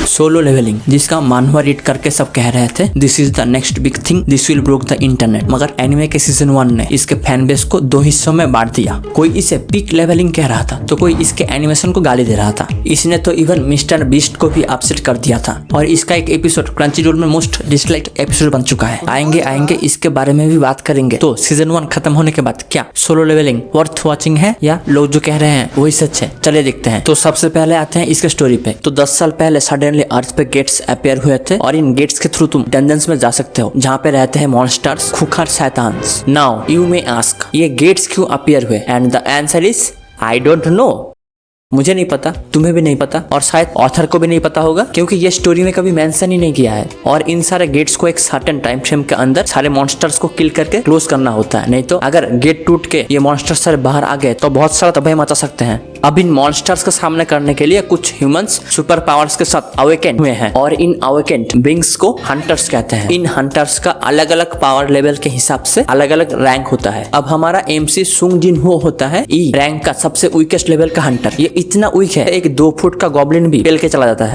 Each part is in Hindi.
सोलो लेवलिंग, जिसका मानवा रीड करके सब कह रहे थे this is the next big thing, this will broke the internet. मगर एनिमे के सीजन 1 ने इसके फैन बेस को 2 हिस्सों में बांट दिया। कोई इसे पीक लेवलिंग कह रहा था तो कोई इसके एनिमेशन को गाली दे रहा था। इसने तो इवन मिस्टर बीस्ट को भी अपसेट कर दिया था और इसका एक एपिसोड क्रंचीरोल में मोस्ट डिसलाइक्ड एपिसोड बन चुका है। आएंगे इसके बारे में भी बात करेंगे। तो सीजन 1 खत्म होने के बाद क्या सोलो लेवलिंग वर्थ वॉचिंग है या लोग जो कह रहे हैं वही सच है? चलिए देखते हैं। तो सबसे पहले आते हैं इसके स्टोरी पे। तो 10 साल पहले सडनली अर्थ पे गेट्स अपीयर हुए थे और इन गेट्स के थ्रू तुम डंजन्स में जा सकते हो जहाँ पे रहते हैं मॉन्स्टर्स, खुखार शैतान्स। नाउ यू मे आस्क, ये गेट्स क्यों अपीयर हुए? And the answer is I don't know. मुझे नहीं पता, तुम्हें भी नहीं पता और शायद ऑथर को भी नहीं पता होगा क्योंकि ये स्टोरी में कभी मेंशन ही नहीं किया है। और इन सारे गेट्स को एक सर्टेन टाइम फ्रेम के अंदर सारे मॉन्स्टर्स को किल करके क्लोज करना होता है, नहीं तो अगर गेट टूट के ये मॉन्स्टर्स सारे बाहर आ गए तो बहुत सारा तबाही मचा सकते हैं। अब इन मॉन्स्टर्स का सामना करने के लिए कुछ ह्यूमंस सुपर पावर्स के साथ अवेकेंड हुए हैं और इन अवेकेंड बीइंग्स को हंटर्स कहते हैं। इन हंटर्स का अलग अलग पावर लेवल के हिसाब से अलग अलग रैंक होता है। अब हमारा एमसी सुंग जिनहो होता है ई रैंक का सबसे वीकेस्ट लेवल का हंटर। ये इतना वीक है एक 2 फुट का गॉब्लिन भी पेल के चला जाता है।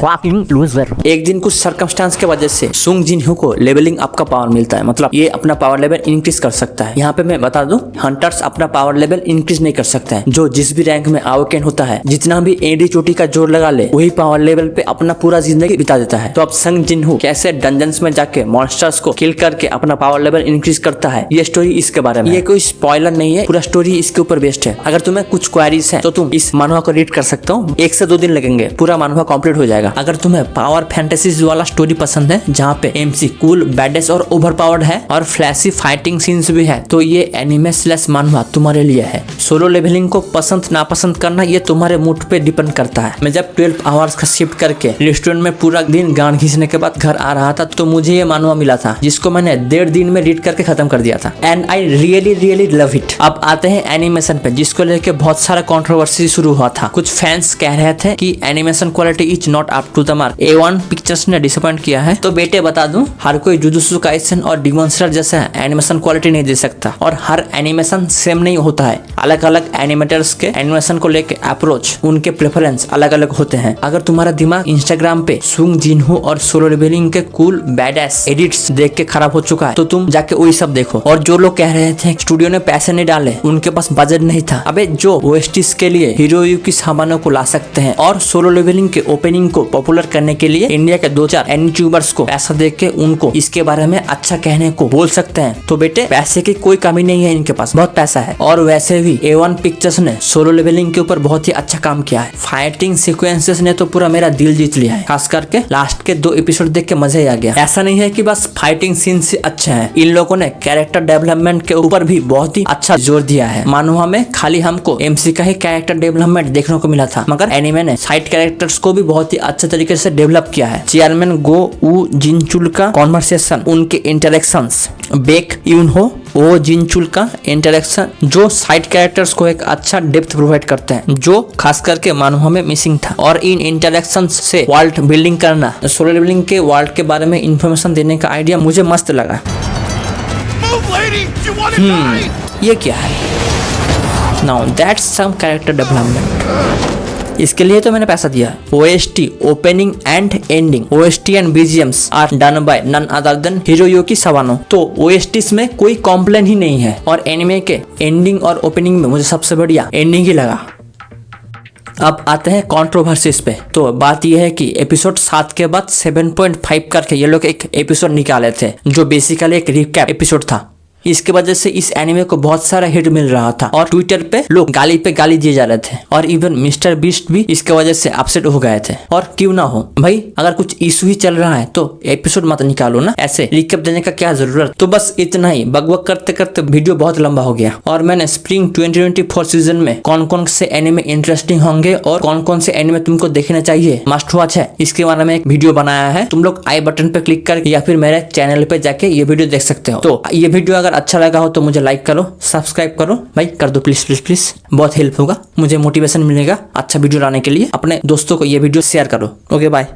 एक दिन कुछ सर्कमस्टांस के वजह से सुंग जिनहो को लेवलिंग अप का पावर मिलता है, मतलब ये अपना पावर लेवल इंक्रीज कर सकता है। यहाँ पे मैं बता दूं, हंटर्स अपना पावर लेवल इंक्रीज नहीं कर सकते हैं। जो जिस भी रैंक में अवेकेंड होता है, जितना भी एडी चोटी का जोर लगा ले, वही पावर लेवल पे अपना पूरा जिंदगी बिता देता है। तो अब संग जिनहो कैसे डंजन्स में जाके मॉन्स्टर्स को किल करके अपना पावर लेवल इंक्रीज करता है, ये स्टोरी इसके बारे में। ये कोई स्पॉइलर नहीं है, पूरा स्टोरी इसके ऊपर बेस्ड है। अगर तुम्हें कुछ क्वेरीज है तो तुम इस मानवा को रीड कर सकते हो। 1 से 2 दिन लगेंगे, पूरा मानवा कंप्लीट हो जाएगा। अगर तुम्हें पावर फैंटेसीज वाला स्टोरी पसंद है जहाँ पे एमसी कूल, बैडेस और ओवर पावर्ड है और फ्लैशी फाइटिंग सीन्स भी है, तो ये एनिमे स्लैश मानवा तुम्हारे लिए है। सोलो लेवलिंग को पसंद नापसंद करना ये तुम्हारे मूड पे डिपेंड करता है। मैं जब 12 आवर्स का शिफ्ट करके रेस्टोरेंट में पूरा दिन गान घिसने के बाद घर आ रहा था तो मुझे ये मानवा मिला था जिसको मैंने 1.5 दिन में रीड करके खत्म कर दिया था and I really love it. अब आते हैं एनिमेशन पे, जिसको लेके बहुत सारा कंट्रोवर्सी शुरू हुआ था। कुछ फैंस कह रहे थे कि animation quality is not up to the mark, A1 pictures ने डिसअपॉइंट किया है। तो बेटे बता दूं, हर कोई जुजुत्सु काइसेन और डिमॉन स्लेयर जैसा एनिमेशन क्वालिटी नहीं दे सकता और हर एनिमेशन सेम नहीं होता है। अलग अलग एनिमेटर्स के एनिमेशन को लेके अप्रोच, उनके प्रेफरेंस अलग अलग होते हैं। अगर तुम्हारा दिमाग इंस्टाग्राम पे सुंग जिनहो और सोलो लेवलिंग के कूल बैडएस एडिट्स देख के खराब हो चुका है तो तुम जाके वही सब देखो। और जो लोग कह रहे थे स्टूडियो ने पैसे नहीं डाले, उनके पास बजट नहीं था, अबे जो ओएसटीज के लिए हीरोयुकी सामानों को ला सकते हैं और सोलो लेवलिंग के ओपनिंग को पॉपुलर करने के लिए इंडिया के 2-4 यूट्यूबर्स को पैसा देके उनको इसके बारे में अच्छा कहने को बोल सकते हैं, तो बेटे पैसे की कोई कमी नहीं है, इनके पास बहुत पैसा है। और वैसे भी A1 पिक्चर्स ने सोलो लेवलिंग के ऊपर बहुत ही अच्छा काम किया है। फाइटिंग सीक्वेंसेस ने तो पूरा मेरा दिल जीत लिया है, खास करके लास्ट के 2 एपिसोड देख के मजा ही आ गया। ऐसा नहीं है कि बस फाइटिंग सीन से अच्छे हैं, इन लोगों ने कैरेक्टर डेवलपमेंट के ऊपर भी बहुत ही अच्छा जोर दिया है। मानवा में खाली हमको एमसी का ही कैरेक्टर डेवलपमेंट देखने को मिला था, मगर एनिमे ने साइड कैरेक्टर्स को भी बहुत ही अच्छे तरीके से डेवलप किया है। चेयरमैन गो ऊ जिनचुल का कॉन्वर्सेशन, उनके इंटरेक्शंस, बेक यूनहो ओ जिनचुल का इंटरेक्शन, जो साइड कैरेक्टर्स को एक अच्छा डेप्थ प्रोवाइड करते हैं, जो खास करके मानवा में मिसिंग था। और इन इंटरेक्शंस से वर्ल्ड बिल्डिंग करना, सोलो लेवलिंग के वर्ल्ड के बारे में इंफॉर्मेशन देने का आइडिया मुझे मस्त लगा। ये क्या है? Now that's some character development. इसके लिए तो मैंने पैसा दिया। OST opening and ending, OST and BGMs are done by none other than Hiroyuki Sawano. तो OSTs में कोई कॉम्प्लेन ही नहीं है और एनिमे के एंडिंग और ओपनिंग में मुझे सबसे बढ़िया एंडिंग ही लगा। अब आते हैं कंट्रोवर्सीज पे। तो बात यह है कि एपिसोड 7 के बाद 7.5 करके ये लोग एक एपिसोड निकाले थे जो बेसिकली एक रिकैप एपिसोड था। इसके वजह से इस एनिमे को बहुत सारा हिट मिल रहा था और ट्विटर पे लोग गाली पे गाली दिए जा रहे थे और इवन मिस्टर बीस्ट भी इसके वजह से अपसेट हो गए थे। और क्यों ना हो भाई, अगर कुछ इशू ही चल रहा है तो एपिसोड मत निकालो ना, ऐसे रिकैप देने का क्या जरूरत। तो बस इतना ही, बकबक करते करते वीडियो बहुत लंबा हो गया। और मैंने स्प्रिंग 2024 सीजन में कौन कौन से एनिमे इंटरेस्टिंग होंगे और कौन कौन से एनिमे तुमको देखना चाहिए, मस्ट वॉच है, इसके बारे में एक वीडियो बनाया है। तुम लोग आई बटन पे क्लिक करके या फिर मेरे चैनल पे जाके ये वीडियो देख सकते हो। तो ये वीडियो अगर अच्छा लगा हो तो मुझे लाइक करो, सब्सक्राइब करो भाई, कर दो प्लीज प्लीज प्लीज, बहुत हेल्प होगा, मुझे मोटिवेशन मिलेगा अच्छा वीडियो लाने के लिए। अपने दोस्तों को ये वीडियो शेयर करो। Okay bye.